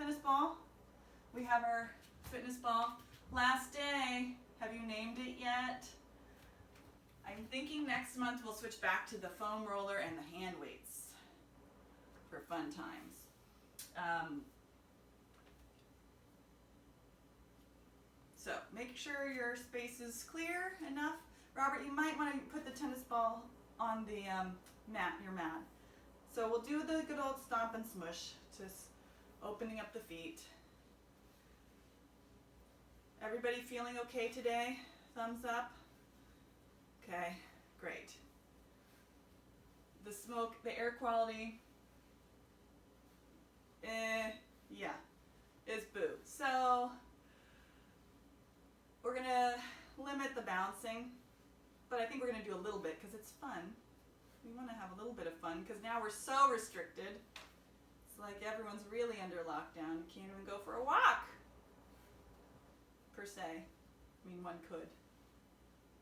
tennis ball. We have our fitness ball. Last day, have you named it yet? I'm thinking next month we'll switch back to the foam roller and the hand weights for fun times. So make sure your space is clear enough. Robert, you might want to put the tennis ball on the mat, your mat. So we'll do the good old stomp and smush, just opening up the feet. Everybody feeling okay today? Thumbs up. Okay, great. The smoke, the air quality, yeah, is boo. So we're gonna limit the bouncing, but I think we're gonna do a little bit because it's fun. We want to have a little bit of fun because now we're so restricted. It's like everyone's really under lockdown. You can't even go for a walk, per se. I mean, one could,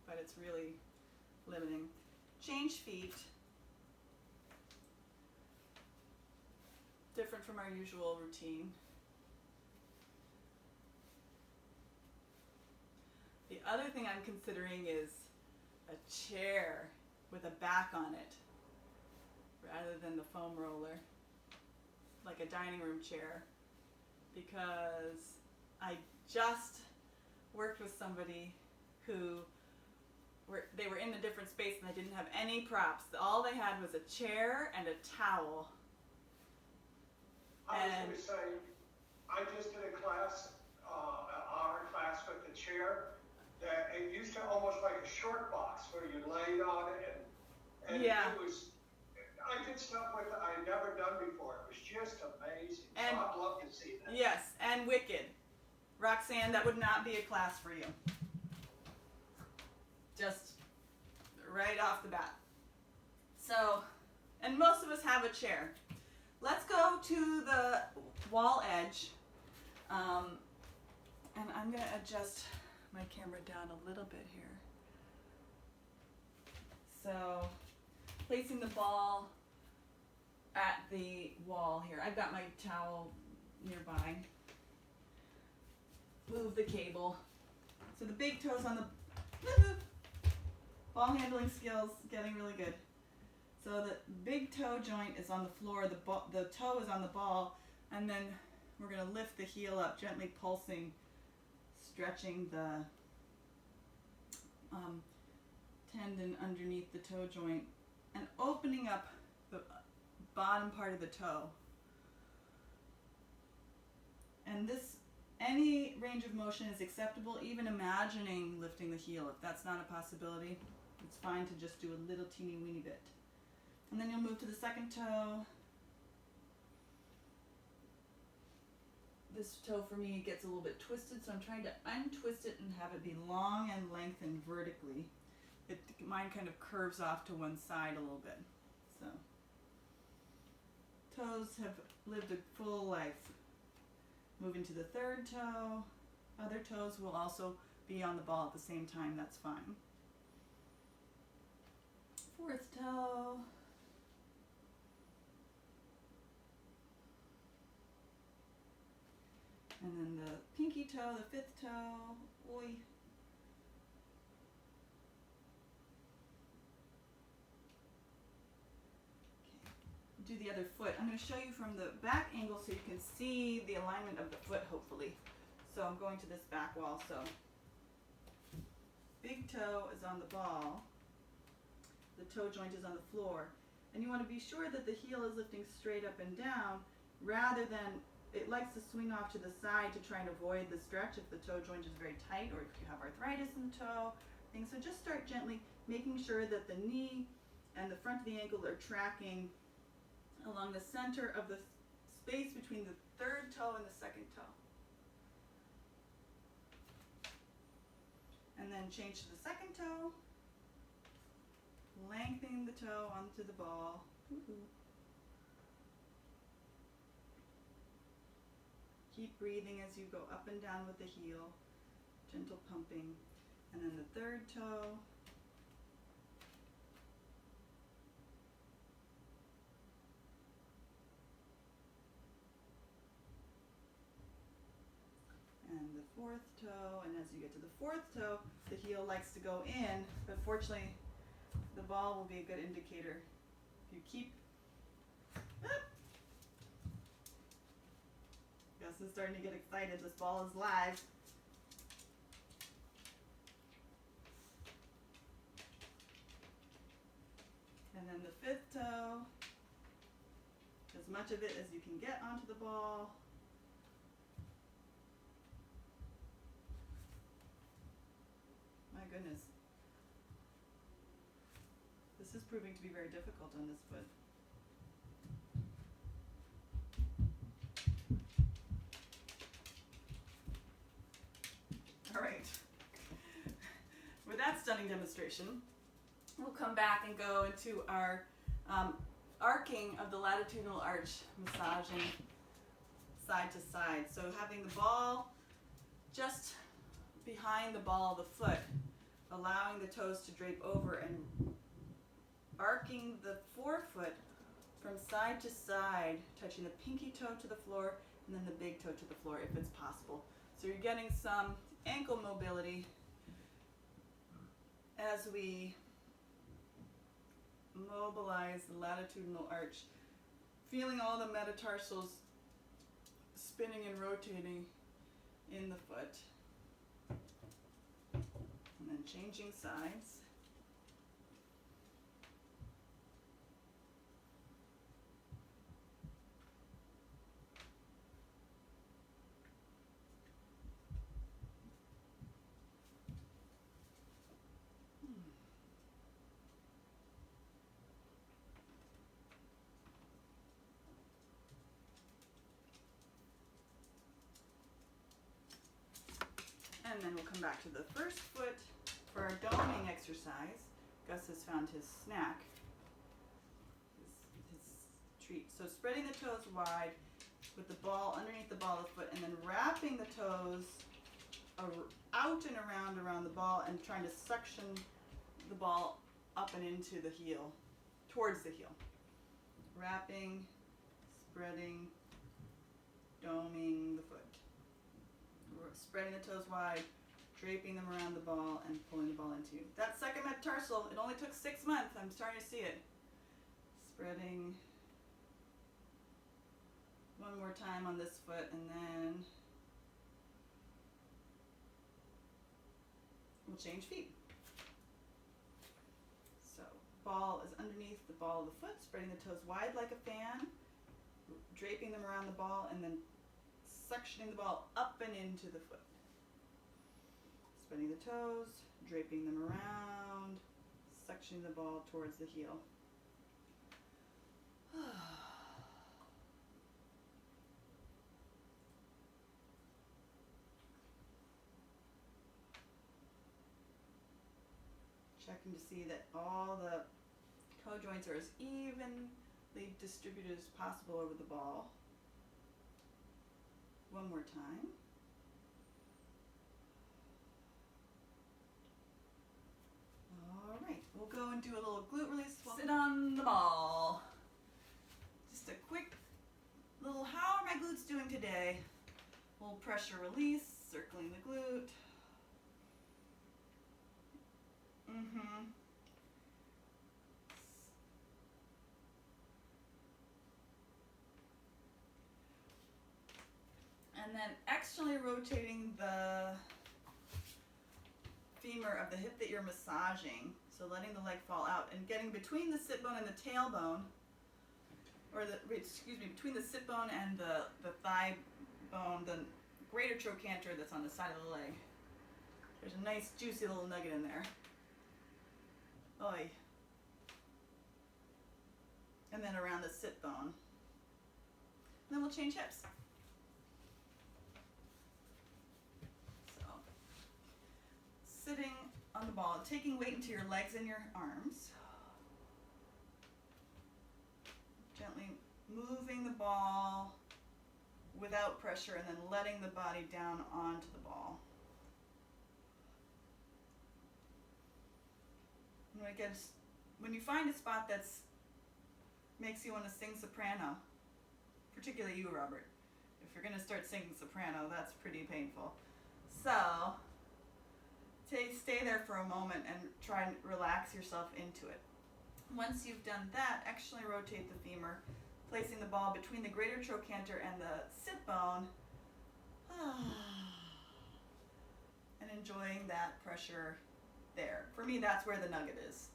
but it's really limiting. Change feet. Different from our usual routine. The other thing I'm considering is a chair with a back on it rather than the foam roller, like a dining room chair, because I just worked with somebody who they were in a different space and they didn't have any props. All they had was a chair and a towel. I was going to say, I just did a class, an honor class with the chair, that it used to almost like a short box where you laid on it and yeah. It was, I did stuff with it I had never done before. It was just amazing. And, so I'd love to see that. Yes, and wicked. Roxanne, that would not be a class for you. Just right off the bat. So, and most of us have a chair. Let's go to the wall edge. And I'm going to adjust my camera down a little bit here. So, placing the ball at the wall here. I've got my towel nearby. Move the cable. So the big toe's on the ball handling skills getting really good. So the big toe joint is on the floor, the toe is on the ball, and then we're going to lift the heel up, gently pulsing, stretching the tendon underneath the toe joint, and opening up the bottom part of the toe. And this, any range of motion is acceptable, even imagining lifting the heel. If that's not a possibility, it's fine to just do a little teeny weeny bit. And then you'll move to the second toe. This toe for me gets a little bit twisted, so I'm trying to untwist it and have it be long and lengthened vertically. Mine kind of curves off to one side a little bit. So, toes have lived a full life. Moving to the third toe. Other toes will also be on the ball at the same time, that's fine. Fourth toe. And then the pinky toe, the fifth toe. Oi. Do the other foot. I'm going to show you from the back angle so you can see the alignment of the foot, hopefully. So I'm going to this back wall. So big toe is on the ball. The toe joint is on the floor. And you want to be sure that the heel is lifting straight up and down rather than it likes to swing off to the side to try and avoid the stretch if the toe joint is very tight or if you have arthritis in the toe. So just start gently making sure that the knee and the front of the ankle are tracking along the center of the space between the third toe and the second toe. And then change to the second toe, lengthening the toe onto the ball. Woo-hoo. Keep breathing as you go up and down with the heel, gentle pumping. And then the third toe. fourth toe, and as you get to the fourth toe, the heel likes to go in, but fortunately, the ball will be a good indicator. If you keep, Gus is starting to get excited, this ball is live. And then the fifth toe, as much of it as you can get onto the ball. My goodness. This is proving to be very difficult on this foot. All right. With that stunning demonstration, we'll come back and go into our arcing of the latitudinal arch, massaging side to side. So having the ball just behind the ball of the foot, allowing the toes to drape over and arcing the forefoot from side to side, touching the pinky toe to the floor and then the big toe to the floor if it's possible. So you're getting some ankle mobility as we mobilize the latitudinal arch, feeling all the metatarsals spinning and rotating in the foot. And then changing sides. And then we'll come back to the first foot for our doming exercise. Gus has found his snack, his treat. So spreading the toes wide with the ball underneath the ball of the foot and then wrapping the toes out and around the ball and trying to suction the ball up and into the heel, towards the heel. Wrapping, spreading, doming the foot. Spreading the toes wide, draping them around the ball, and pulling the ball into you. That second metatarsal, it only took 6 months. I'm starting to see it. Spreading one more time on this foot, and then we'll change feet. So, ball is underneath the ball of the foot, spreading the toes wide like a fan, draping them around the ball, and then suctioning the ball up and into the foot. Spreading the toes, draping them around, suctioning the ball towards the heel. Checking to see that all the toe joints are as evenly distributed as possible over the ball. One more time. All right, we'll go and do a little glute release. Sit on the ball. Just a quick little, how are my glutes doing today? A little pressure release, circling the glute. And then externally rotating the femur of the hip that you're massaging. So letting the leg fall out and getting between the sit bone and the tailbone, or between the sit bone and the thigh bone, the greater trochanter that's on the side of the leg. There's a nice juicy little nugget in there. Oy. And then around the sit bone. And then we'll change hips. Sitting on the ball, taking weight into your legs and your arms. Gently moving the ball without pressure and then letting the body down onto the ball. And when you find a spot that makes you want to sing soprano, particularly you, Robert, if you're going to start singing soprano, that's pretty painful. So stay there for a moment and try and relax yourself into it. Once you've done that, actually rotate the femur, placing the ball between the greater trochanter and the sit bone, and enjoying that pressure there. For me, that's where the nugget is.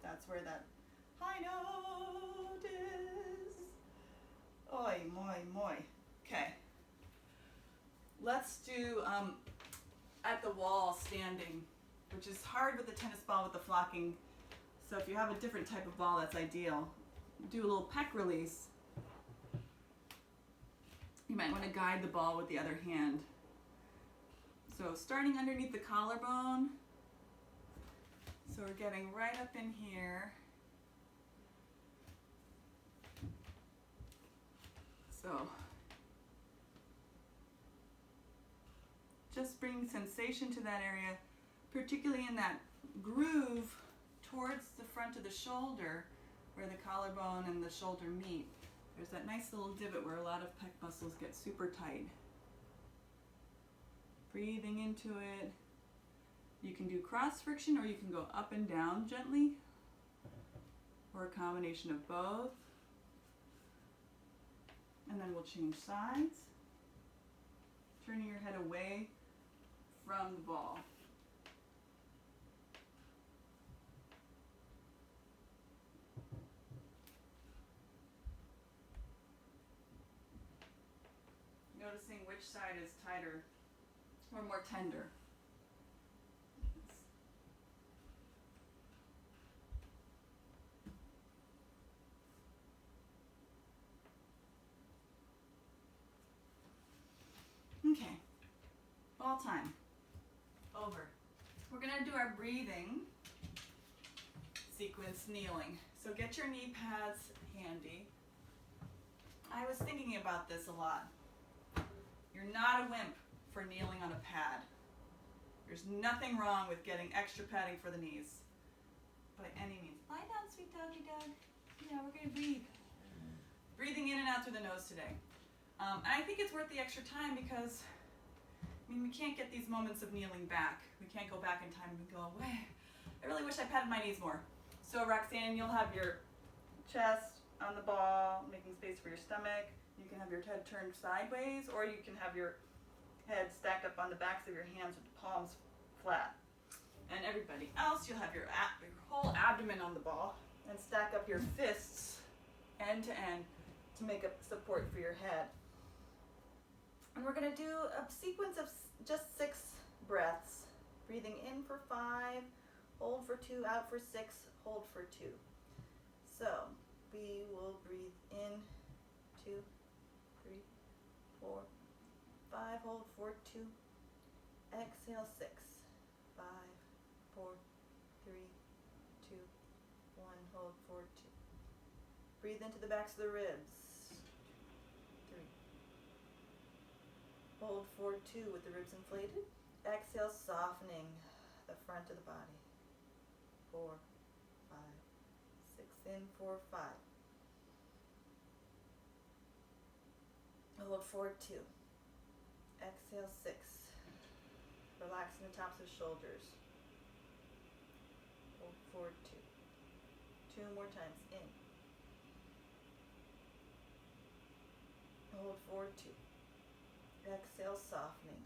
That's where that high note is. Oi, moi, moi. Okay. Let's do at the wall standing, which is hard with the tennis ball with the flocking. So if you have a different type of ball, that's ideal. Do a little pec release. You might want to guide the ball with the other hand. So starting underneath the collarbone. So we're getting right up in here. So just bring sensation to that area, particularly in that groove towards the front of the shoulder where the collarbone and the shoulder meet. There's that nice little divot where a lot of pec muscles get super tight. Breathing into it. You can do cross friction or you can go up and down gently, or a combination of both. And then we'll change sides, turning your head away from the ball. Noticing which side is tighter or more tender. Okay, ball time, over. We're gonna do our breathing sequence kneeling. So get your knee pads handy. I was thinking about this a lot. You're not a wimp for kneeling on a pad. There's nothing wrong with getting extra padding for the knees, by any means. Lie down, sweet doggy dog. Yeah, we're gonna breathe. Breathing in and out through the nose today. And I think it's worth the extra time because, we can't get these moments of kneeling back. We can't go back in time and go, "Wait, I really wish I padded my knees more." So Roxanne, you'll have your chest on the ball, making space for your stomach. You can have your head turned sideways, or you can have your head stacked up on the backs of your hands with the palms flat. And everybody else, you'll have your whole abdomen on the ball and stack up your fists end to end to make a support for your head. And we're going to do a sequence of just 6 breaths. Breathing in for 5, hold for 2, out for 6, hold for 2. So we will breathe in 2, 3, 4, 5, hold for 2, exhale 6, 5, 4, 3, 2, 1, hold for 2. Breathe into the backs of the ribs. 3. Hold for 2 with the ribs inflated. Exhale, softening the front of the body. 4, 5, 6, in for 5. Hold for 2. Exhale, 6. Relaxing the tops of the shoulders. Hold for 2. 2 more times, in. Hold for 2. Exhale, softening.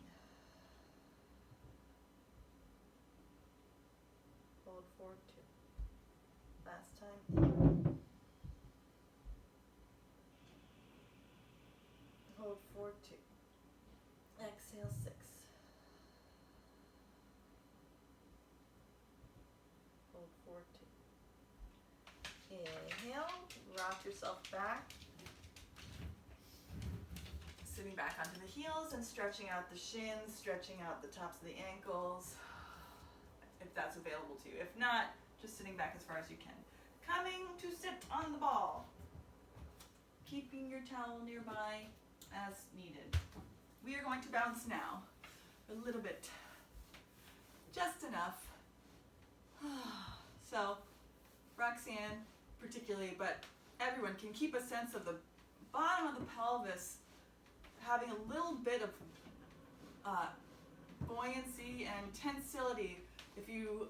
Hold for 2. Last time, in. Hold for 2. Exhale, 6. Hold for 2. Inhale, rock yourself back. Sitting back onto the heels and stretching out the shins, stretching out the tops of the ankles, if that's available to you. If not, just sitting back as far as you can. Coming to sit on the ball. Keeping your towel nearby as needed. We are going to bounce now. A little bit. Just enough. So, Roxanne particularly, but everyone can keep a sense of the bottom of the pelvis having a little bit of buoyancy and tensility. If you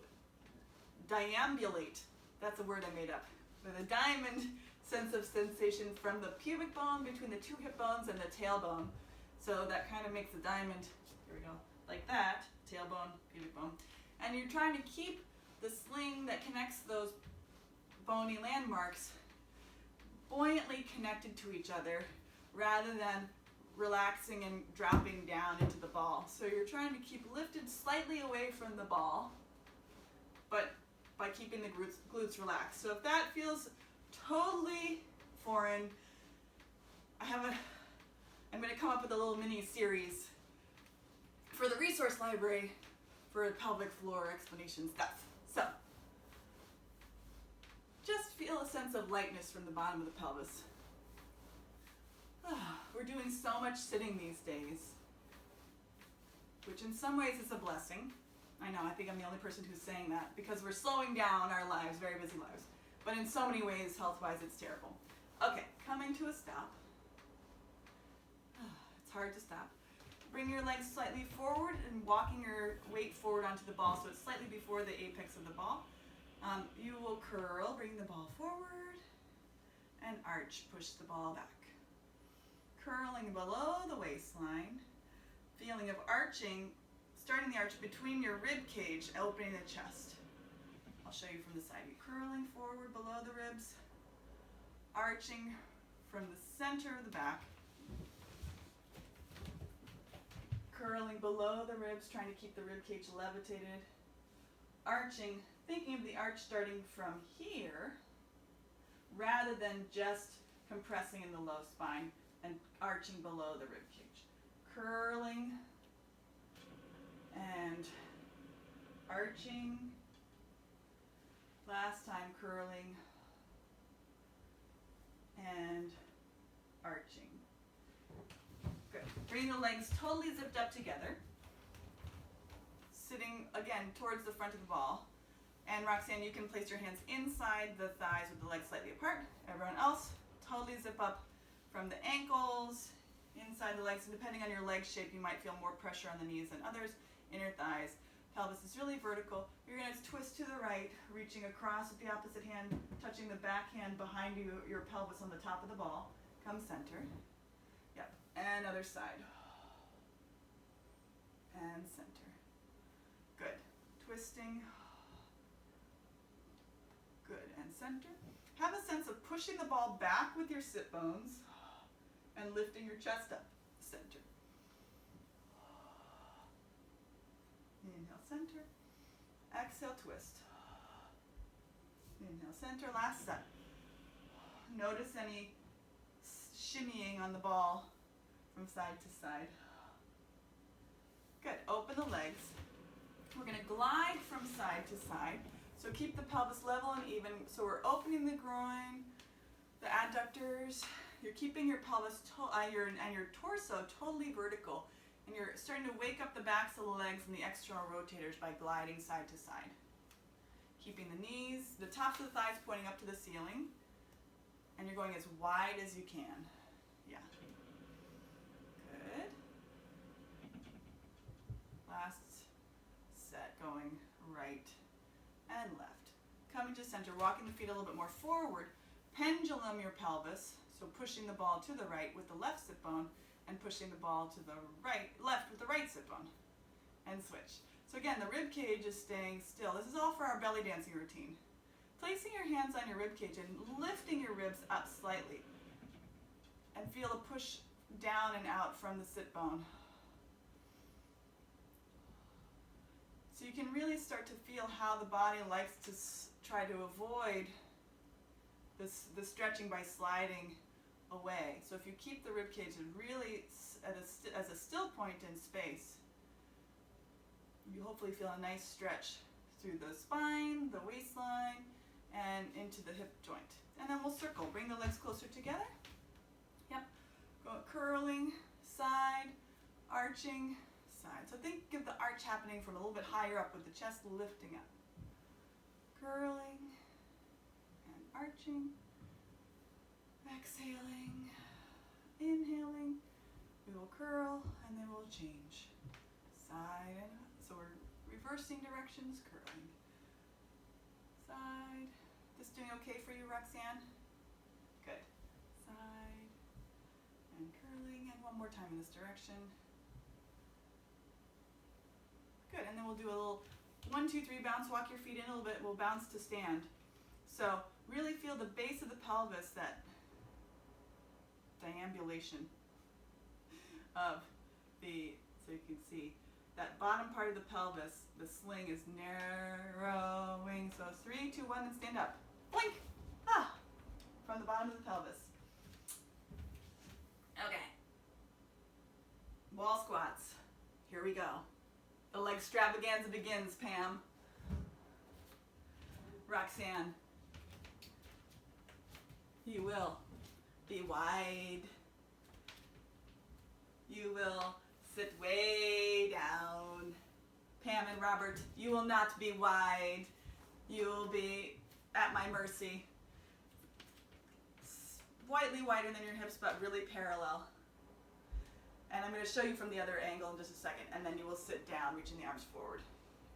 deambulate, that's a word I made up, with a diamond sense of sensation from the pubic bone between the two hip bones and the tailbone. So that kind of makes a diamond, here we go, like that, tailbone, pubic bone. And you're trying to keep the sling that connects those bony landmarks buoyantly connected to each other rather than relaxing and dropping down into the ball. So you're trying to keep lifted slightly away from the ball, but by keeping the glutes relaxed. So if that feels totally foreign, I'm going to come up with a little mini series for the resource library for pelvic floor explanation stuff. So just feel a sense of lightness from the bottom of the pelvis. We're doing so much sitting these days, which in some ways is a blessing. I know, I think I'm the only person who's saying that because we're slowing down our lives, very busy lives. But in so many ways, health-wise, it's terrible. Okay, coming to a stop. It's hard to stop. Bring your legs slightly forward and walking your weight forward onto the ball so it's slightly before the apex of the ball. You will curl, bring the ball forward, and arch, push the ball back. Curling below the waistline, feeling of arching, starting the arch between your rib cage, opening the chest. I'll show you from the side. You're curling forward below the ribs, arching from the center of the back, curling below the ribs, trying to keep the rib cage levitated, arching, thinking of the arch starting from here rather than just compressing in the low spine and arching below the rib cage. Curling and arching. Last time, curling and arching. Good. Bring the legs totally zipped up together. Sitting again towards the front of the ball. And Roxanne, you can place your hands inside the thighs with the legs slightly apart. Everyone else, totally zip up from the ankles, inside the legs, and depending on your leg shape, you might feel more pressure on the knees than others. Inner thighs. Pelvis is really vertical. You're going to twist to the right, reaching across with the opposite hand, touching the back hand behind you, your pelvis on the top of the ball. Come center. Yep. And other side. And center. Good. Twisting. Good. And center. Have a sense of pushing the ball back with your sit bones and lifting your chest up. Center. Inhale, center. Exhale, twist. Inhale, center. Last set. Notice any shimmying on the ball from side to side. Good. Open the legs. We're going to glide from side to side. So keep the pelvis level and even. So we're opening the groin, the adductors. You're keeping your pelvis and your torso totally vertical. And you're starting to wake up the backs of the legs and the external rotators by gliding side to side. Keeping the knees, the tops of the thighs pointing up to the ceiling. And you're going as wide as you can. Yeah. Good. Last set, going right and left. Coming to center, walking the feet a little bit more forward. Pendulum your pelvis, so pushing the ball to the right with the left sit bone, and pushing the ball to the left with the right sit bone, and switch. So again, the rib cage is staying still. This is all for our belly dancing routine. Placing your hands on your rib cage and lifting your ribs up slightly, and feel a push down and out from the sit bone. So you can really start to feel how the body likes to try to avoid the stretching by sliding away. So if you keep the rib cage really as a still point in space, you hopefully feel a nice stretch through the spine, the waistline, and into the hip joint. And then we'll circle. Bring the legs closer together. Yep. Go curling, side, arching, side. So think of the arch happening from a little bit higher up with the chest lifting up. Curling and arching. Exhaling, inhaling, we will curl, and then we'll change. Side and up. So we're reversing directions, curling. Side. This doing okay for you, Roxanne? Good. Side and curling, and one more time in this direction. Good, and then we'll do a little 1, 2, 3 bounce. Walk your feet in a little bit. We'll bounce to stand. So really feel the base of the pelvis, that deambulation of the, so you can see that bottom part of the pelvis, the sling is narrowing. So 3, 2, 1, and stand up. Blink! Ah! From the bottom of the pelvis. Okay. Wall squats. Here we go. The leg extravaganza begins, Pam. Roxanne. You will be wide. You will sit way down. Pam and Robert, you will not be wide. You will be at my mercy. Slightly wider than your hips, but really parallel. And I'm going to show you from the other angle in just a second, and then you will sit down, reaching the arms forward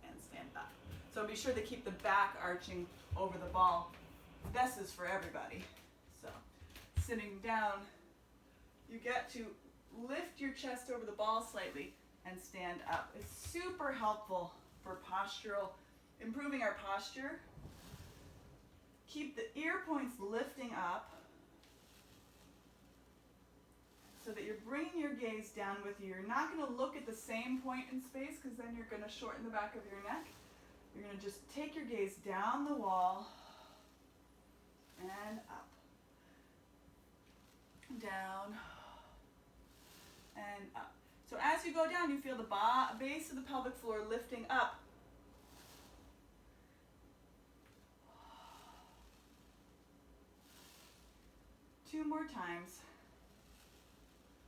and stand up. So be sure to keep the back arching over the ball. This is for everybody. So sitting down, you get to lift your chest over the ball slightly and stand up. It's super helpful for postural, improving our posture. Keep the ear points lifting up so that you're bringing your gaze down with you. You're not going to look at the same point in space, because then you're going to shorten the back of your neck. You're going to just take your gaze down the wall and up. Down and up. So as you go down, you feel the base of the pelvic floor lifting up. Two more times.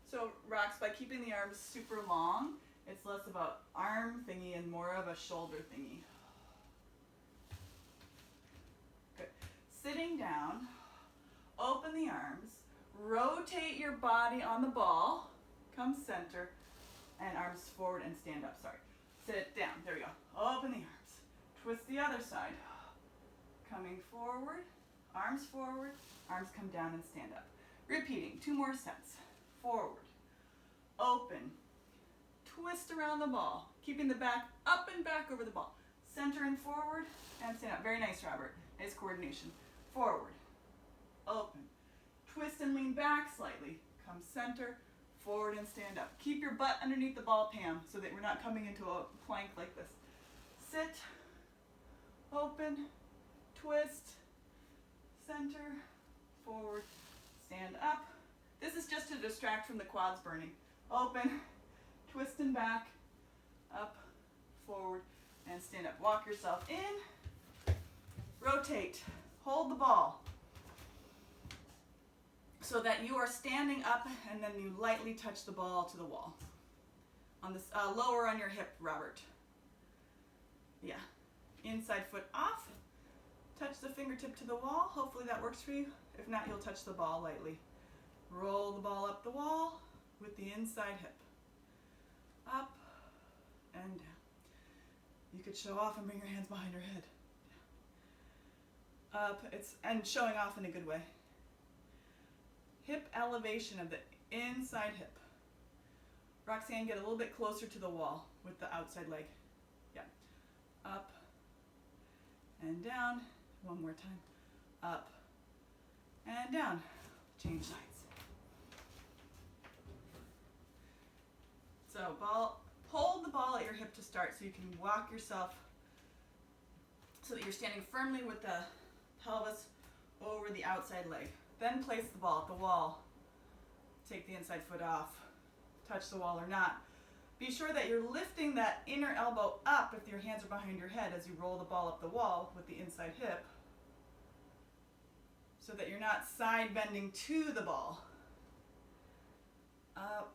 So Rox, by keeping the arms super long, it's less about arm thingy and more of a shoulder thingy. Good. Sitting down, open the arms, rotate your body on the ball, come center, and arms forward and stand up, sorry. Sit down, there we go. Open the arms. Twist the other side. Coming forward, arms come down and stand up. Repeating, 2 more sets. Forward, open, twist around the ball, keeping the back up and back over the ball. Center and forward, and stand up. Very nice, Robert. Nice coordination. Forward, open, twist and lean back slightly. Come center, forward, and stand up. Keep your butt underneath the ball, Pam, so that we're not coming into a plank like this. Sit, open, twist, center, forward, stand up. This is just to distract from the quads burning. Open, twist and back, up, forward, and stand up. Walk yourself in, rotate, hold the ball so that you are standing up, and then you lightly touch the ball to the wall. On this lower on your hip, Robert. Yeah. Inside foot off. Touch the fingertip to the wall. Hopefully that works for you. If not, you'll touch the ball lightly. Roll the ball up the wall with the inside hip. Up and down. You could show off and bring your hands behind your head. Up, and showing off in a good way. Hip elevation of the inside hip. Roxanne, get a little bit closer to the wall with the outside leg. Yeah. Up and down. One more time. Up and down. Change sides. So hold the ball at your hip to start so you can walk yourself so that you're standing firmly with the pelvis over the outside leg. Then place the ball at the wall. Take the inside foot off. Touch the wall or not. Be sure that you're lifting that inner elbow up if your hands are behind your head as you roll the ball up the wall with the inside hip, so that you're not side bending to the ball. Up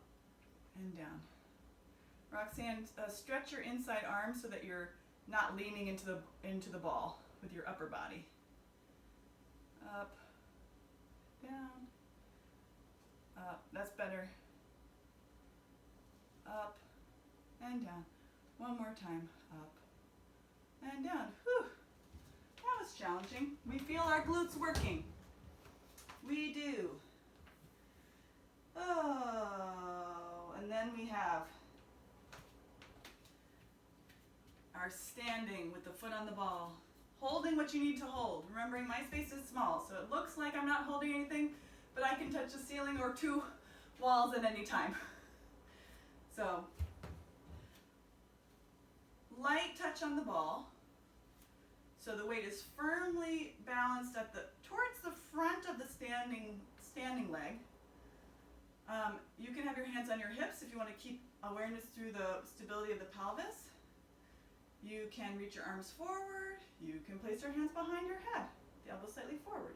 and down. Roxanne, stretch your inside arm so that you're not leaning into the ball with your upper body. Up, down, up. That's better. Up and down. One more time, up and down. Whew. That was challenging. We feel our glutes working. We do. Oh, and then we have our standing with the foot on the ball. Holding what you need to hold. Remembering my space is small, so it looks like I'm not holding anything, but I can touch the ceiling or two walls at any time. So, light touch on the ball. So the weight is firmly balanced at towards the front of the standing leg. You can have your hands on your hips if you want to keep awareness through the stability of the pelvis. You can reach your arms forward. You can place your hands behind your head, the elbows slightly forward.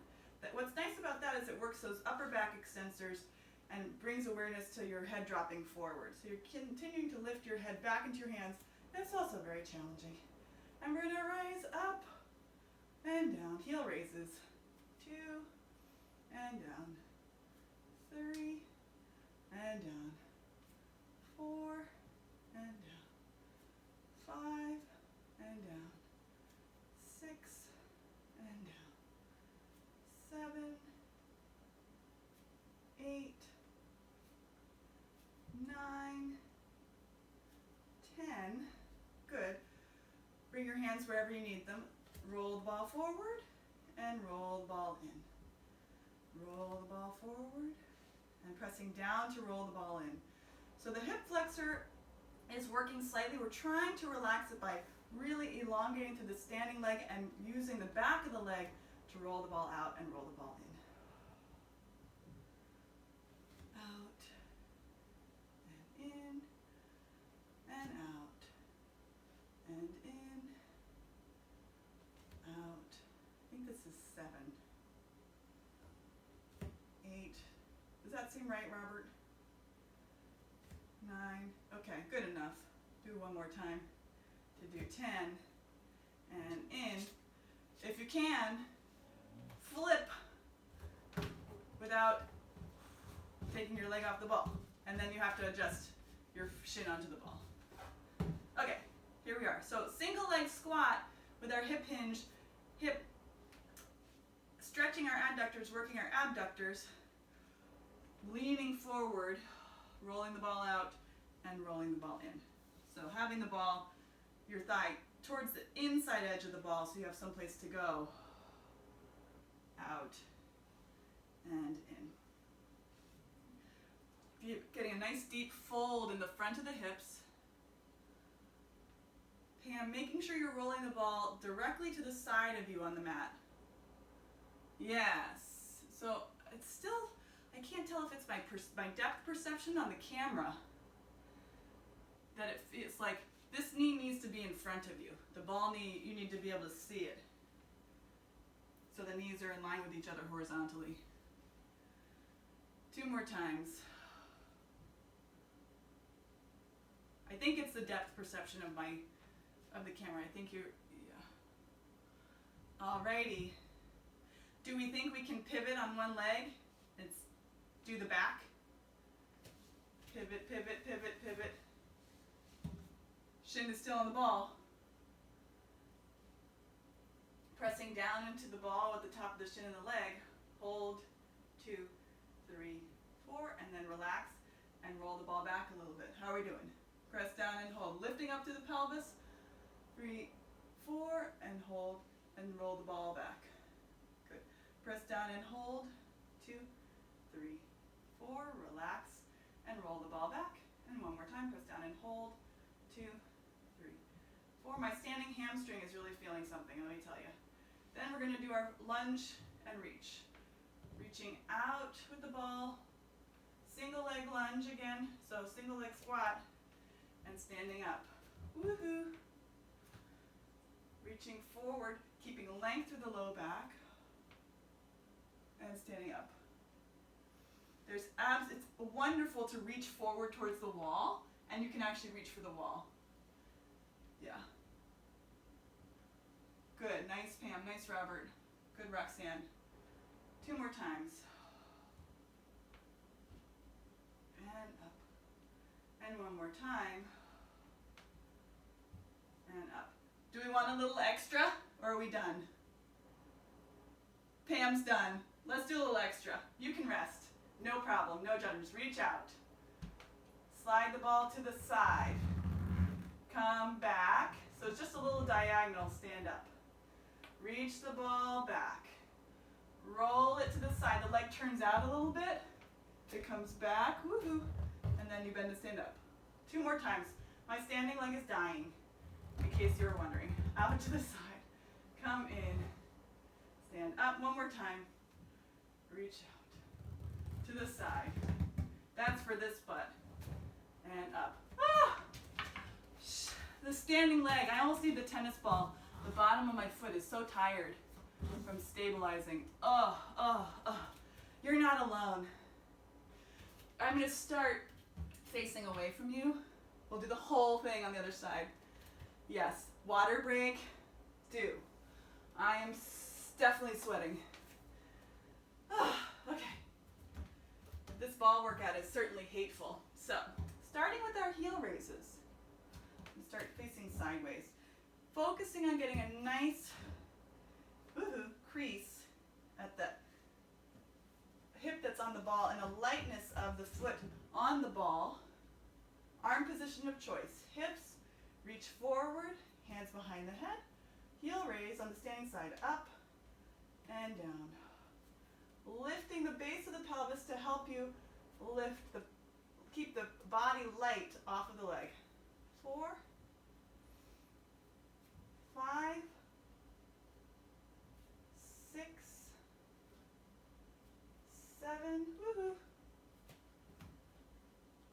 What's nice about that is it works those upper back extensors and brings awareness to your head dropping forward. So you're continuing to lift your head back into your hands. That's also very challenging. And we're going to rise up and down. Heel raises. 2 and down. 3 and down. 4 and down. 5 and down. 6 and down. 7, 8, 9, 10. Good. Bring your hands wherever you need them. Roll the ball forward and roll the ball in. Roll the ball forward and pressing down to roll the ball in. So the hip flexor is working slightly. We're trying to relax it by really elongating through the standing leg and using the back of the leg to roll the ball out and roll the ball in. Out and in and out and in, out. I think this is 7, 8. Does that seem right, Robert? 9. Okay, good enough. Do one more time to do 10 and in. If you can, flip without taking your leg off the ball. And then you have to adjust your shin onto the ball. Okay, here we are. So single leg squat with our hip hinge, hip stretching our adductors, working our abductors, leaning forward, rolling the ball out, and rolling the ball in. So having the ball, your thigh, towards the inside edge of the ball so you have some place to go. Out and in. You're getting a nice deep fold in the front of the hips. Pam, making sure you're rolling the ball directly to the side of you on the mat. Yes. So it's still, I can't tell if it's my depth perception on the camera that it's like this knee needs to be in front of you. The ball knee, you need to be able to see it. So the knees are in line with each other horizontally. 2 more times. I think it's the depth perception of the camera. I think you're, yeah. Alrighty. Do we think we can pivot on one leg? It's do the back. Pivot, pivot, pivot, pivot. Shin is still on the ball. Pressing down into the ball with the top of the shin and the leg. Hold, 2, 3, 4, and then relax and roll the ball back a little bit. How are we doing? Press down and hold. Lifting up through the pelvis. 3, 4, and hold, and roll the ball back. Good. Press down and hold. 2, 3, 4. Relax and roll the ball back. And one more time. Press down and hold. 2, 3, 4. My standing hamstring is really feeling something, let me tell you. Then we're going to do our lunge and reach. Reaching out with the ball. Single leg lunge again. So single leg squat. And standing up. Woohoo! Reaching forward, keeping length through the low back. And standing up. There's abs. It's wonderful to reach forward towards the wall, and you can actually reach for the wall. Yeah. Good. Nice, Pam. Nice, Robert. Good, Roxanne. 2 more times. And up. And one more time. and up. Do we want a little extra, or are we done? Pam's done. Let's do a little extra. You can rest. No problem, no judgments. Reach out. Slide the ball to the side. Come back. So it's just a little diagonal, stand up. Reach the ball back. Roll it to the side. The leg turns out a little bit. It comes back, woohoo, and then you bend and stand up. 2 more times. My standing leg is dying, in case you were wondering. Out to the side. Come in. Stand up 1 more time. Reach out. To the side. That's for this butt. And up. Ah! The standing leg. I almost need the tennis ball. The bottom of my foot is so tired from stabilizing. You're not alone. I'm going to start facing away from you. We'll do the whole thing on the other side. Yes, water break. Do. I am definitely sweating. Okay. This ball workout is certainly hateful. So, starting with our heel raises. We start facing sideways. Focusing on getting a nice crease at the hip that's on the ball and a lightness of the foot on the ball. Arm position of choice. Hips, reach forward, hands behind the head. Heel raise on the standing side, up and down. Lifting the base of the pelvis to help you keep the body light off of the leg. 4, 5, 6, 7,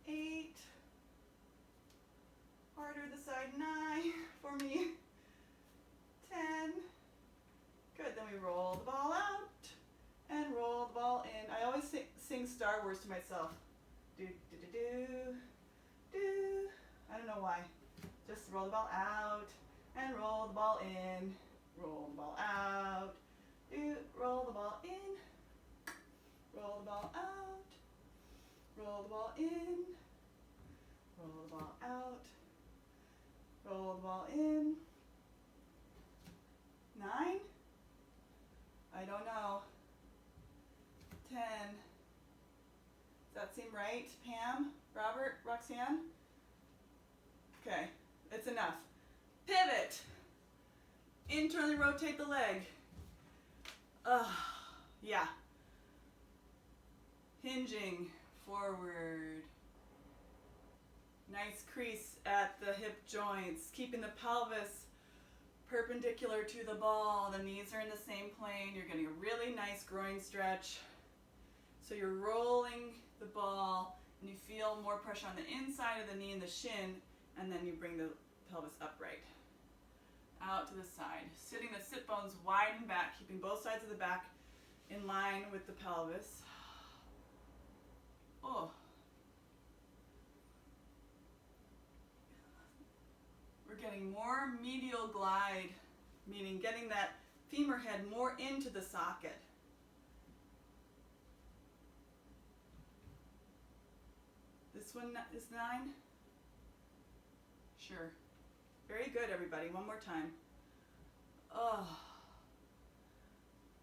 8, harder the side, 9 for me, 10, good, then we roll the ball out and roll the ball in. I always sing Star Wars to myself. Do, do, do, do, do. I don't know why. Just roll the ball out and roll the ball in. Roll the ball out. Do, roll the ball in. Roll the ball out. Roll the ball in. Roll the ball out. Roll the ball in. 9? I don't know. 10. Does that seem right? Pam? Robert? Roxanne? Okay, it's enough. Pivot. Internally rotate the leg. Yeah. Hinging forward. Nice crease at the hip joints, keeping the pelvis perpendicular to the ball. The knees are in the same plane. You're getting a really nice groin stretch. So you're rolling the ball and you feel more pressure on the inside of the knee and the shin, and then you bring the pelvis upright. Out to the side. Sitting the sit bones wide and back, keeping both sides of the back in line with the pelvis. Oh. We're getting more medial glide, meaning getting that femur head more into the socket. This one is 9? Sure. Very good, everybody. One more time. Oh.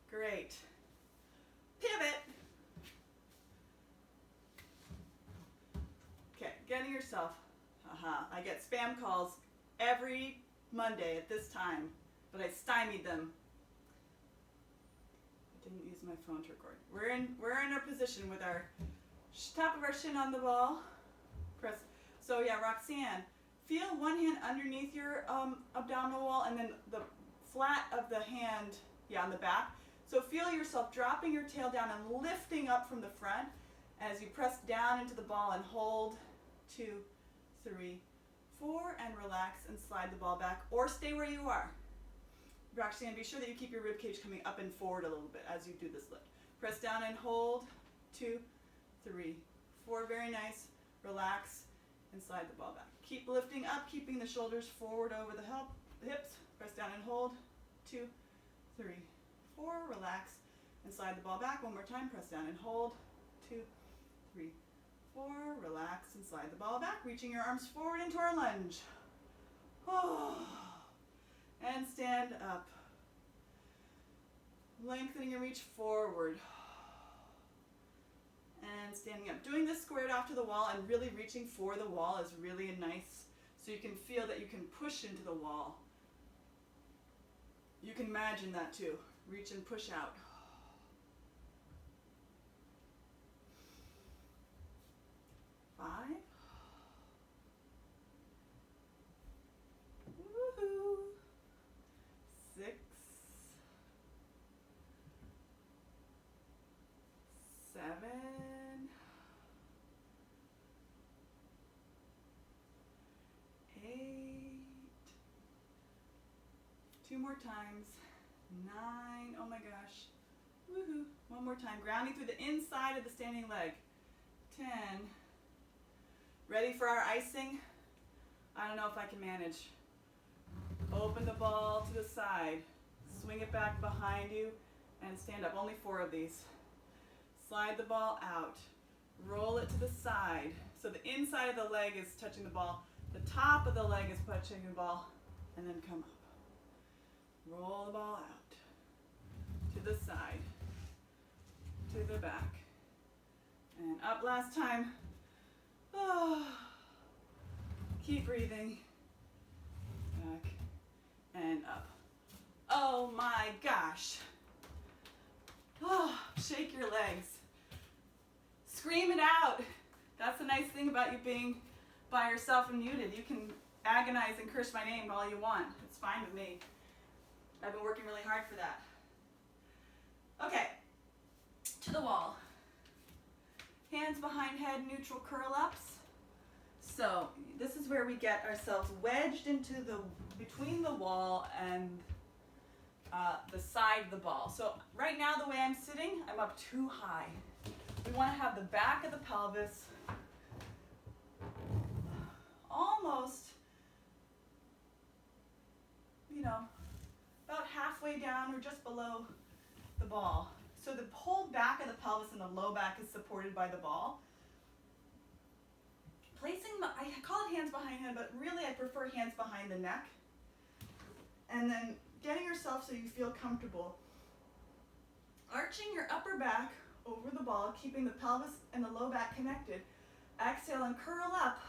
Great. Pivot. Okay, getting yourself. I get spam calls every Monday at this time, but I stymied them. I didn't use my phone to record. We're in our position with our top of our shin on the ball. Press. So yeah, Roxanne, feel one hand underneath your abdominal wall and then the flat of the hand, on the back. So feel yourself dropping your tail down and lifting up from the front as you press down into the ball and hold. 2, 3, 4, and relax and slide the ball back or stay where you are. Roxanne, be sure that you keep your rib cage coming up and forward a little bit as you do this lift. Press down and hold. 2, 3, 4, very nice. Relax and slide the ball back. Keep lifting up, keeping the shoulders forward over the hips. Press down and hold. 2, 3, 4, relax and slide the ball back. One more time. Press down and hold. 2, 3, 4, relax and slide the ball back. Reaching your arms forward into our lunge. Oh. And stand up. Lengthening your reach forward. And standing up. Doing this squared off to the wall and really reaching for the wall is really nice. So you can feel that you can push into the wall. You can imagine that too. Reach and push out. Five. Woohoo. 6. 7. 8. 2 more times. 9. Oh my gosh. Woohoo. 1 more time. Grounding through the inside of the standing leg. 10. Ready for our icing? I don't know if I can manage. Open the ball to the side. Swing it back behind you and stand up. Only 4 of these. Slide the ball out. Roll it to the side. So the inside of the leg is touching the ball. The top of the leg is touching the ball. And then come up. Roll the ball out. To the side. To the back. And up last time. Oh. Keep breathing. Back and up. Oh my gosh. Oh, shake your legs. Scream it out. That's the nice thing about you being by yourself and muted. You can agonize and curse my name all you want. It's fine with me. I've been working really hard for that. Okay, to the wall. Hands behind head, neutral curl ups. So this is where we get ourselves wedged into between the wall and the side of the ball. So right now the way I'm sitting, I'm up too high. We want to have the back of the pelvis almost, about halfway down or just below the ball. So the whole back of the pelvis and the low back is supported by the ball. I call it hands behind head, but really I prefer hands behind the neck. And then getting yourself so you feel comfortable. Arching your upper back over the ball, keeping the pelvis and the low back connected. Exhale and curl up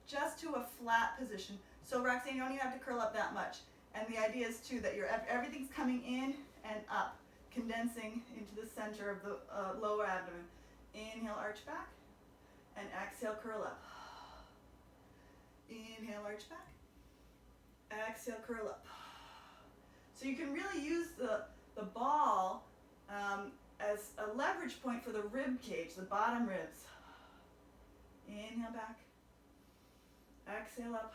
just to a flat position. So Roxanne, you don't even have to curl up that much. And the idea is too that everything's coming in and up, condensing into the center of the lower abdomen. Inhale, arch back. And exhale, curl up. Inhale, arch back. Exhale, curl up. So you can really use the ball as a leverage point for the rib cage, the bottom ribs. Inhale back. Exhale up.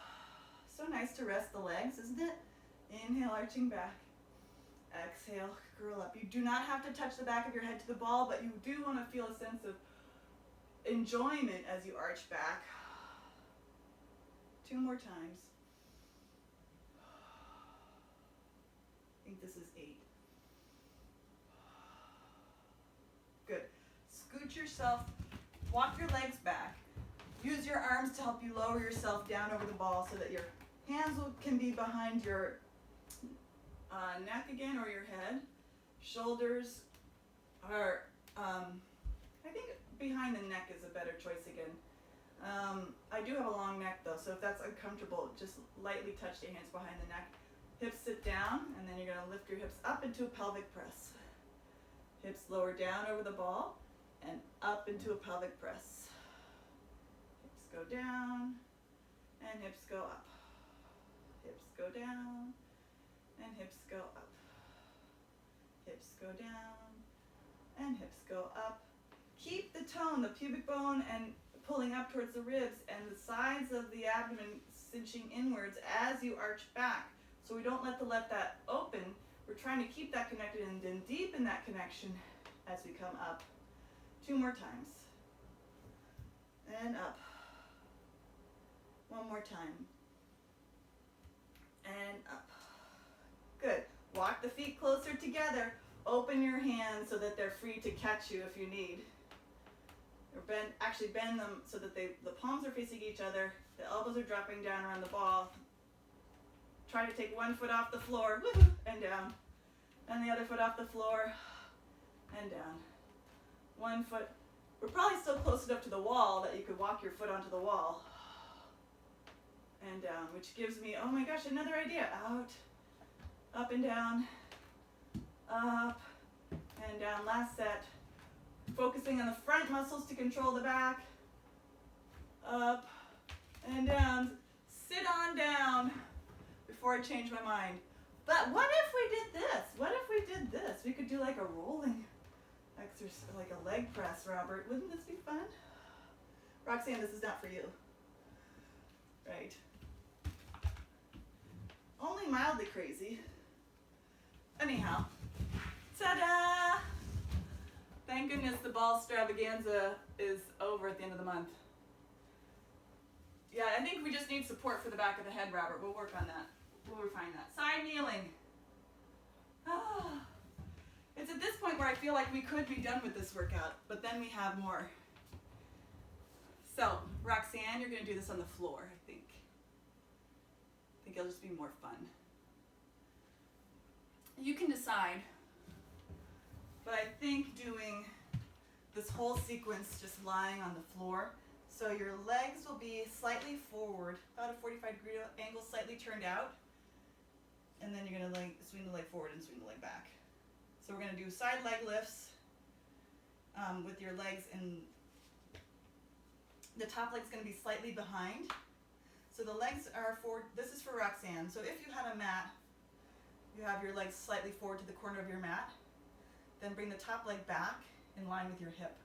So nice to rest the legs, isn't it? Inhale, arching back. Exhale, curl up. You do not have to touch the back of your head to the ball, but you do want to feel a sense of enjoyment as you arch back. 2 more times. I think this is 8. Good. Scoot yourself, walk your legs back. Use your arms to help you lower yourself down over the ball so that your hands can be behind your neck again or your head. Shoulders are, I think behind the neck is a better choice again. I do have a long neck though, so if that's uncomfortable, just lightly touch your hands behind the neck. Hips sit down, and then you're going to lift your hips up into a pelvic press. Hips lower down over the ball, and up into a pelvic press. Hips go down, and hips go up. Hips go down, and hips go up. Hips go down, and hips go up. Keep the tone, the pubic bone, and pulling up towards the ribs, and the sides of the abdomen cinching inwards as you arch back. So we don't let that open. We're trying to keep that connected and then deepen that connection as we come up. 2 more times. And up. 1 more time. And up. Good. Walk the feet closer together. Open your hands so that they're free to catch you if you need. Or bend them so that the palms are facing each other. The elbows are dropping down around the ball. Try to take one foot off the floor, woo-hoo, and down. And the other foot off the floor, and down. One foot. We're probably still close enough to the wall that you could walk your foot onto the wall. And down, which gives me, oh my gosh, another idea. Out, up and down, up and down. Last set. Focusing on the front muscles to control the back. Up and down. Sit on down before I change my mind. But what if we did this? What if we did this? We could do like a rolling exercise, like a leg press, Robert. Wouldn't this be fun? Roxanne, this is not for you. Right. Only mildly crazy. Anyhow. Ta-da! Thank goodness the ball extravaganza is over at the end of the month. Yeah, I think we just need support for the back of the head, Robert. We'll work on that. We'll refine that. Side kneeling. Ah. It's at this point where I feel like we could be done with this workout, but then we have more. So, Roxanne, you're going to do this on the floor, I think. I think it'll just be more fun. You can decide, but I think doing this whole sequence just lying on the floor, so your legs will be slightly forward, about a 45-degree angle, slightly turned out, and then you're going to swing the leg forward and swing the leg back. So we're going to do side leg lifts with your legs, and the top leg's going to be slightly behind. So the legs are forward. This is for Roxanne. So if you had a mat, you have your legs slightly forward to the corner of your mat. Then bring the top leg back in line with your hip,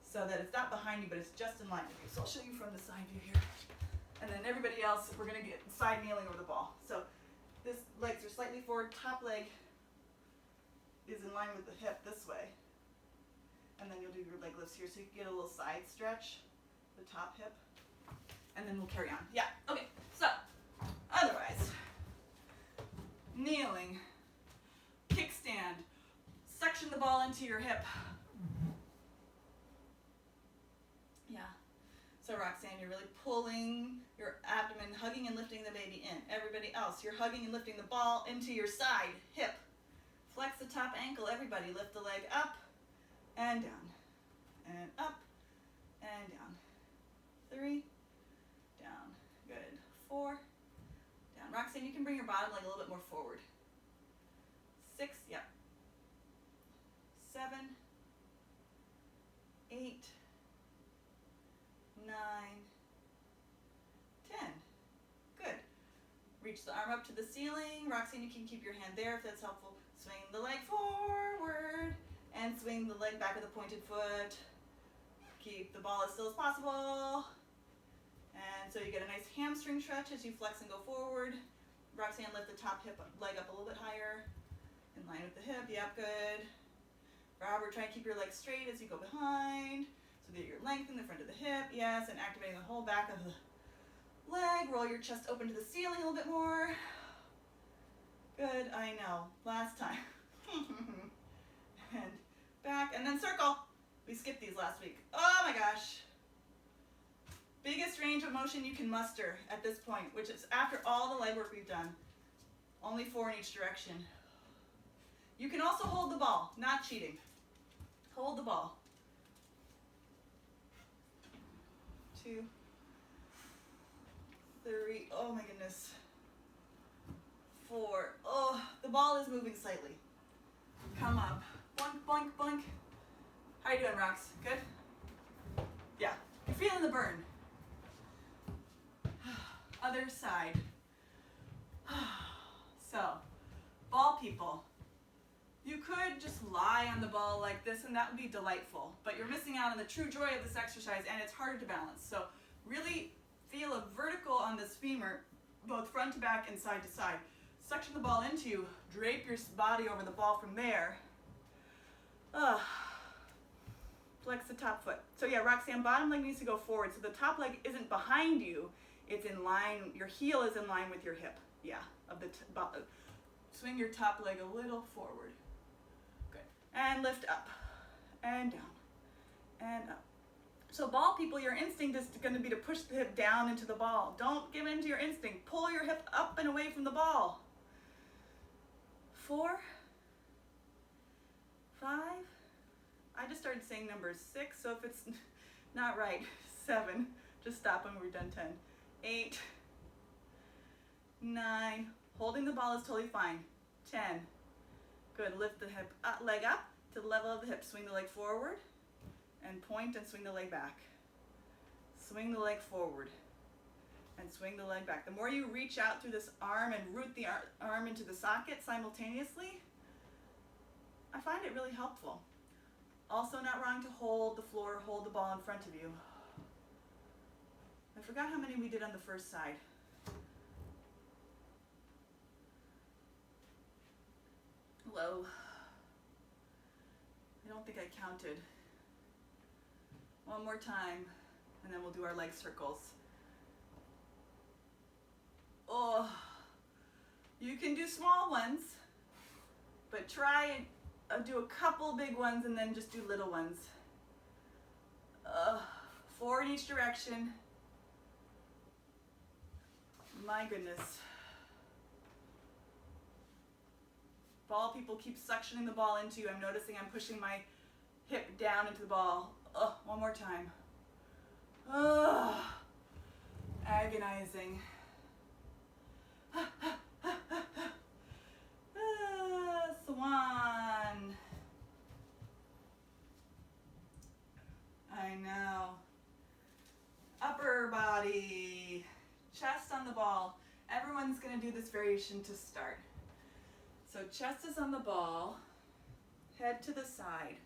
so that it's not behind you, but it's just in line with you. So I'll show you from the side view here. And then everybody else, we're going to get side kneeling over the ball. So this legs are slightly forward, top leg is in line with the hip this way. And then you'll do your leg lifts here so you can get a little side stretch, the top hip. And then we'll carry on. Yeah, okay. So, otherwise, kneeling, kickstand, suction the ball into your hip. Yeah. So Roxanne, you're really pulling your abdomen, hugging and lifting the baby in. Everybody else, you're hugging and lifting the ball into your side, hip. Flex the top ankle, everybody. Lift the leg up and down, and up and down. 3, down. Good. 4, down. Roxanne, you can bring your bottom leg a little bit more forward. 6, yep. 7, 8, 9, 10. Good. Reach the arm up to the ceiling. Roxanne, you can keep your hand there if that's helpful. Swing the leg forward and swing the leg back with a pointed foot. Keep the ball as still as possible. And so you get a nice hamstring stretch as you flex and go forward. Roxanne, lift the top leg up a little bit higher. In line with the hip. Yep, good. Robert, try and keep your legs straight as you go behind, so that you're lengthening the front of the hip, yes, and activating the whole back of the leg. Roll your chest open to the ceiling a little bit more. Good, I know. Last time. And back, and then circle. We skipped these last week. Oh my gosh. Biggest range of motion you can muster at this point, which is after all the leg work we've done. Only 4 in each direction. You can also hold the ball, not cheating. Hold the ball. 2, 3, oh my goodness. 4, oh, the ball is moving slightly. Come up, boink, boink, boink. How you doing, Rox? Good? Yeah, you're feeling the burn. Other side. So, ball people. You could just lie on the ball like this and that would be delightful, but you're missing out on the true joy of this exercise and it's harder to balance. So really feel a vertical on this femur, both front to back and side to side. Suction the ball into you, drape your body over the ball from there. Flex the top foot. So yeah, Roxanne, bottom leg needs to go forward. So the top leg isn't behind you, it's in line, your heel is in line with your hip. Yeah, of the swing your top leg a little forward. And lift up, and down, and up. So ball people, your instinct is going to be to push the hip down into the ball. Don't give in to your instinct. Pull your hip up and away from the ball. 4, 5, I just started saying numbers. 6, so if it's not right, 7, just stop when we're done. 10, 8, 9, holding the ball is totally fine. 10, good, lift the hip leg up to the level of the hip, swing the leg forward, and point and swing the leg back. Swing the leg forward and swing the leg back. The more you reach out through this arm and root the arm into the socket simultaneously, I find it really helpful. Also not wrong to hold the floor, hold the ball in front of you. I forgot how many we did on the first side. Whoa. I don't think I counted. One more time, and then we'll do our leg circles. Oh, you can do small ones, but try and do a couple big ones and then just do little ones. 4 in each direction. My goodness. Ball people keep suctioning the ball into you. I'm noticing I'm pushing my hip down into the ball. One more time. Agonizing. Swan. I know. Upper body. Chest on the ball. Everyone's going to do this variation to start. So chest is on the ball. Head to the side.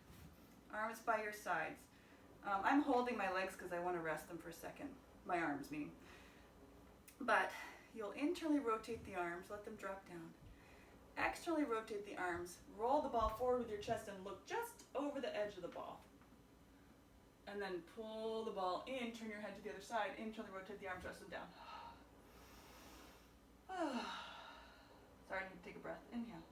Arms by your sides. I'm holding my legs because I want to rest them for a second. My arms, meaning. But you'll internally rotate the arms, let them drop down. Externally rotate the arms, roll the ball forward with your chest and look just over the edge of the ball. And then pull the ball in, turn your head to the other side, internally rotate the arms, rest them down. Sorry, I need to take a breath. Inhale.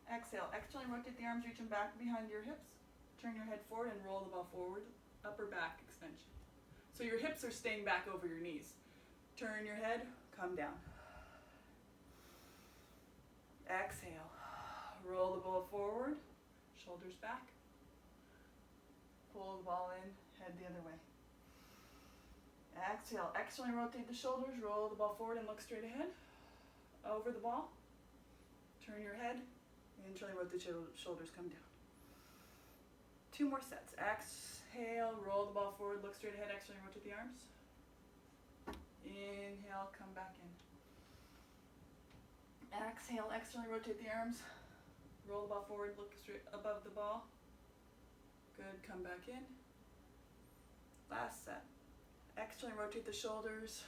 Exhale. Externally rotate the arms, reach them back behind your hips. Turn your head forward and roll the ball forward. Upper back extension. So your hips are staying back over your knees. Turn your head, come down. Exhale. Roll the ball forward, shoulders back. Pull the ball in, head the other way. Exhale. Externally rotate the shoulders, roll the ball forward and look straight ahead. Over the ball. Turn your head, internally rotate the shoulders, come down. 2 more sets. Exhale, roll the ball forward, look straight ahead, externally rotate the arms. Inhale, come back in. Exhale, externally rotate the arms. Roll the ball forward, look straight above the ball. Good, come back in. Last set. Externally rotate the shoulders.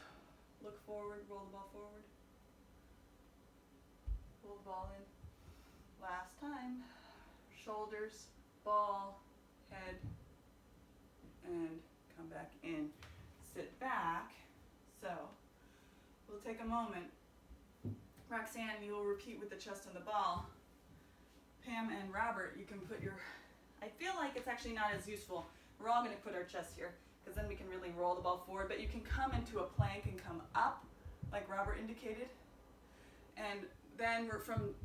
Look forward, roll the ball forward. Pull the ball in. Last time. Shoulders, ball, head, and come back in. Sit back. So, we'll take a moment. Roxanne, you will repeat with the chest on the ball. Pam and Robert, you can put your, I feel like it's actually not as useful. We're all going to put our chest here, because then we can really roll the ball forward, but you can come into a plank and come up, like Robert indicated. And then we're from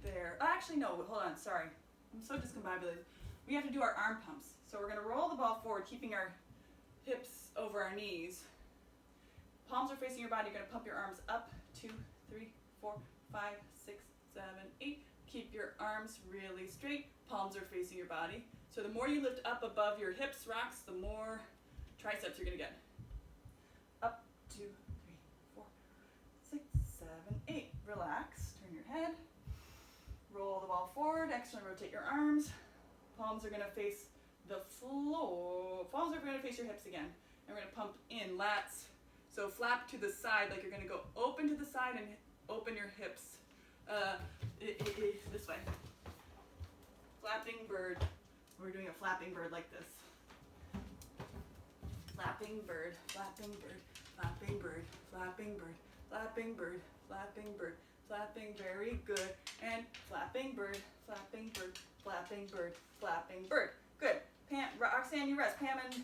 there. Oh, actually, no, hold on, sorry. I'm so discombobulated. We have to do our arm pumps. So we're going to roll the ball forward, keeping our hips over our knees. Palms are facing your body. You're going to pump your arms up. 2, 3, 4, 5, 6, 7, 8. Keep your arms really straight. Palms are facing your body. So the more you lift up above your hips, rocks, the more triceps you're going to get. Up, 2, 3, 4, 6, 7, 8. Relax. Turn your head. Roll the ball forward. Externally rotate your arms. Palms are going to face the floor. Palms are going to face your hips again. And we're going to pump in, lats. So flap to the side, like you're going to go open to the side and open your hips. This way. Flapping bird. We're doing a flapping bird like this. Flapping bird, flapping bird, flapping bird, flapping bird, flapping bird, flapping bird, flapping, very good. And flapping bird, flapping bird, flapping bird, flapping bird. Good. Pam, Roxanne, you rest. Pam and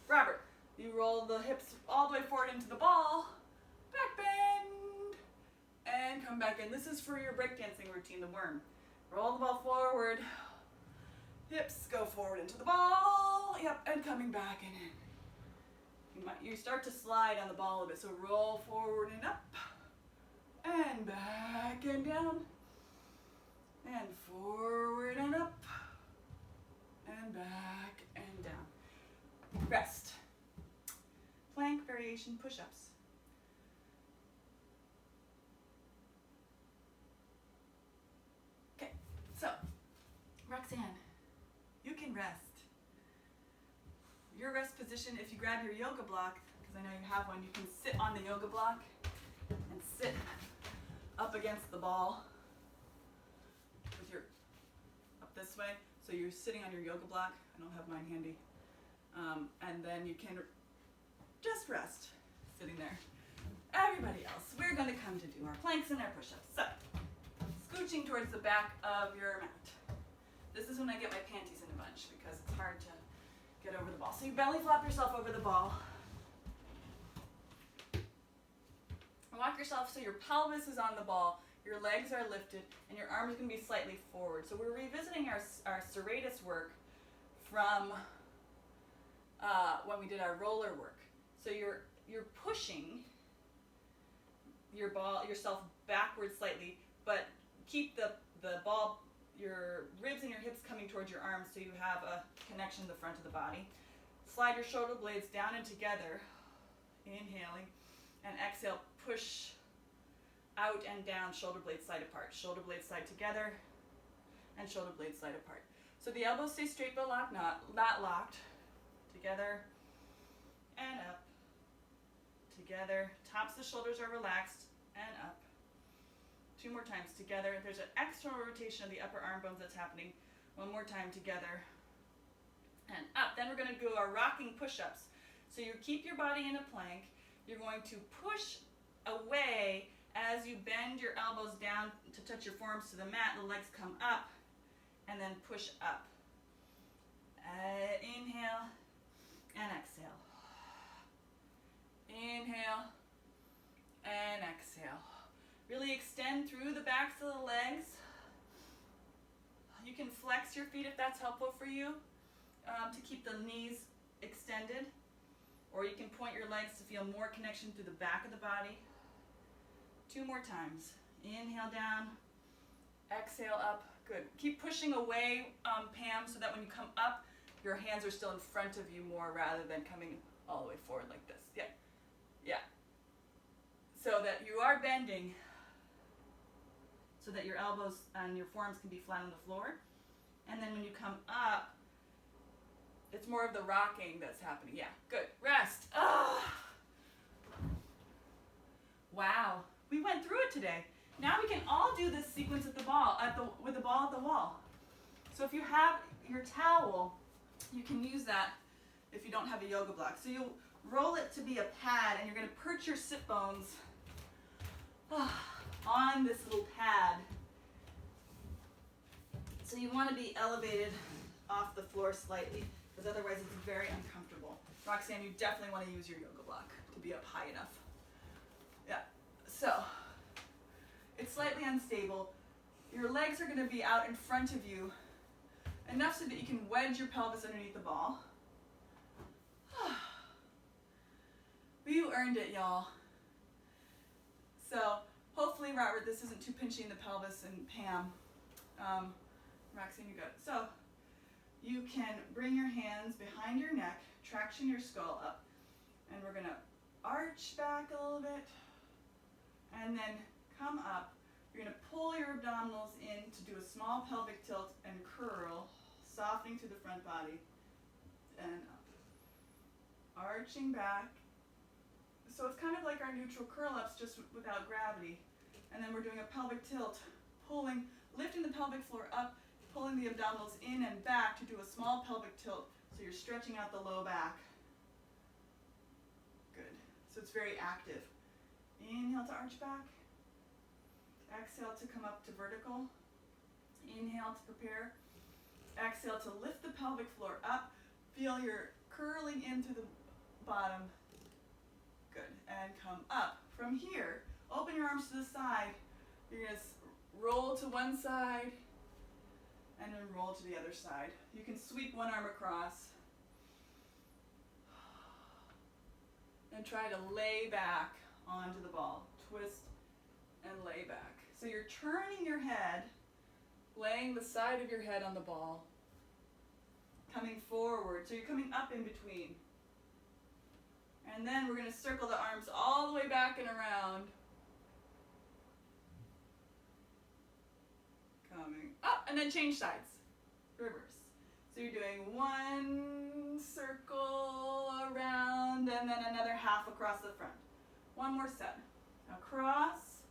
Robert, you roll the hips all the way forward into the ball, back bend, and come back in. This is for your breakdancing routine, the worm. Roll the ball forward, hips go forward into the ball, yep, and coming back and in. You start to slide on the ball a bit, so roll forward and up, and back and down, and forward and up, and back and down. Rest. Plank variation push-ups. Okay, so Roxanne, you can rest. Your rest position, if you grab your yoga block, because I know you have one, you can sit on the yoga block and sit up against the ball with your up this way. So you're sitting on your yoga block. I don't have mine handy. And then you can just rest sitting there. Everybody else, we're going to come to do our planks and our push-ups. So, scooching towards the back of your mat. This is when I get my panties in a bunch because it's hard to get over the ball. So you belly flop yourself over the ball. Walk yourself so your pelvis is on the ball, your legs are lifted, and your arms are going to be slightly forward. So we're revisiting our serratus work from when we did our roller work. So you're pushing yourself backwards slightly, but keep the ball, your ribs and your hips coming towards your arms so you have a connection to the front of the body. Slide your shoulder blades down and together, inhaling, and exhale, push out and down, shoulder blades side apart. Shoulder blades side together, and shoulder blades side apart. So the elbows stay straight but not locked. Together, and up. Together, tops of the shoulders are relaxed, and up. 2 more times together. There's an external rotation of the upper arm bones that's happening. 1 more time together, and up. Then we're going to do our rocking push-ups. So you keep your body in a plank. You're going to push away as you bend your elbows down to touch your forearms to the mat. The legs come up, and then push up. Inhale, and exhale. Inhale, and exhale. Really extend through the backs of the legs. You can flex your feet if that's helpful for you, to keep the knees extended. Or you can point your legs to feel more connection through the back of the body. 2 more times. Inhale down, exhale up. Good. Keep pushing away, Pam, so that when you come up, your hands are still in front of you more rather than coming all the way forward like this. Yeah. Yeah. So that you are bending so that your elbows and your forearms can be flat on the floor. And then when you come up, it's more of the rocking that's happening. Yeah, good. Rest. Wow. We went through it today. Now we can all do this sequence with the ball at the wall. So if you have your towel, you can use that if you don't have a yoga block. So you'll roll it to be a pad, and you're going to perch your sit bones on this little pad. So you want to be elevated off the floor slightly, because otherwise it's very uncomfortable. Roxanne, you definitely want to use your yoga block to be up high enough. Yeah. So it's slightly unstable. Your legs are going to be out in front of you, enough so that you can wedge your pelvis underneath the ball. You earned it, y'all. So hopefully, Robert, this isn't too pinchy in the pelvis, and Pam, Roxanne, you got it. So you can bring your hands behind your neck, traction your skull up, and we're gonna arch back a little bit, and then come up. You're gonna pull your abdominals in to do a small pelvic tilt and curl, softening through the front body, and up. Arching back. So it's kind of like our neutral curl-ups, just without gravity. And then we're doing a pelvic tilt, lifting the pelvic floor up, pulling the abdominals in and back to do a small pelvic tilt, so you're stretching out the low back. Good. So it's very active. Inhale to arch back. Exhale to come up to vertical. Inhale to prepare. Exhale to lift the pelvic floor up. Feel your curling in through the bottom. Good. And come up. From here, open your arms to the side. You're going to roll to one side and then roll to the other side. You can sweep one arm across and try to lay back onto the ball. Twist and lay back. So you're turning your head, laying the side of your head on the ball, coming forward. So you're coming up in between. And then we're going to circle the arms all the way back and around. Coming up, and then change sides. Reverse. So you're doing one circle around, and then another half across the front. One more set. Across,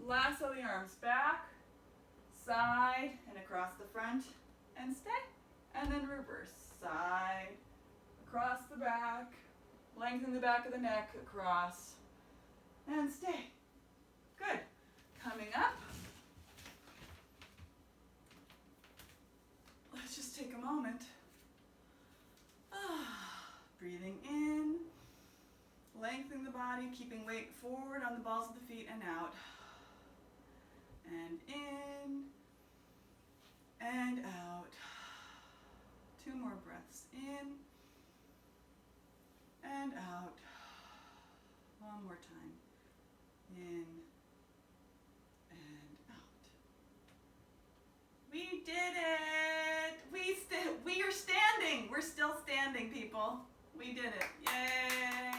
lasso the arms back, side, and across the front, and stay. And then reverse. Side, across the back, lengthen the back of the neck, across, and stay. Good. Coming up. Let's just take a moment. Breathing in, lengthening the body, keeping weight forward on the balls of the feet and out. And in, and out. 2 more breaths in, and out. One more time. In, and out. We did it! We are standing! We're still standing, people. We did it. Yay!